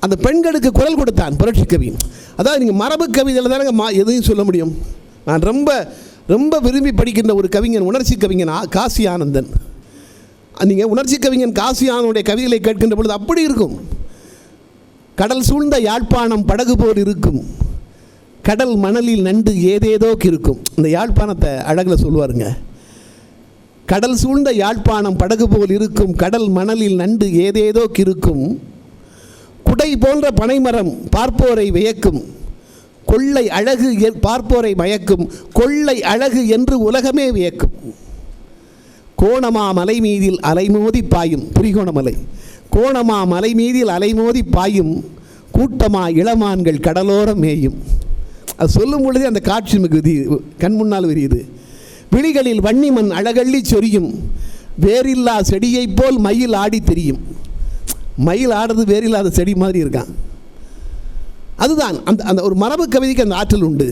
அந்த பெண்களுக்கு குரல் கொடுத்தான் புரட்சி கவி. அதாவது நீங்கள் மரபு கவிதையில் தானே எதையும் சொல்ல முடியும். நான் ரொம்ப ரொம்ப விரும்பி படிக்கின்ற ஒரு கவிஞன், உணர்ச்சி கவிஞன் காசி ஆனந்தன். நீங்கள் உணர்ச்சி கவிஞன் காசி ஆனந்தனுடைய கவிதைகளை கேட்கின்ற பொழுது அப்படி இருக்கும். கடல் சூழ்ந்த யாழ்ப்பாணம் படகு போல் இருக்கும், கடல் மணலில் நண்டு ஏதேதோ இருக்கும். இந்த யாழ்ப்பாணத்தை அழகில் சொல்லுவாருங்க. கடல் சூழ்ந்த யாழ்ப்பாணம் படகு போல் இருக்கும், கடல் மணலில் நண்டு ஏதேதோ இருக்கும், குடை போன்ற பனைமரம் பார்ப்போரை வியக்கும், கொள்ளை அழகு பார்ப்போரை மயக்கும், கொள்ளை அழகு என்று உலகமே வியக்கும். கோணமா மலை மீதில் அலைமோதி பாயும், புரிகோணமலை, கோணமா மலை மீதில் அலைமோதி பாயும், கூட்டமா இளமான்கள் கடலோரம் மேயும். அது சொல்லும் பொழுதே அந்த காட்சி மிகுதி கண் முன்னால் விரியுது. விழிகளில் வன்னிமண் அழகள்ளி சொரியும், வேரில்லா செடியைப் போல் மயில் ஆடி தெரியும். மயில் ஆடுறது வேரில்லாத செடி மாதிரி இருக்கான். அதுதான் அந்த அந்த ஒரு மரபு கவிதைக்கு அந்த ஆற்றல் உண்டு.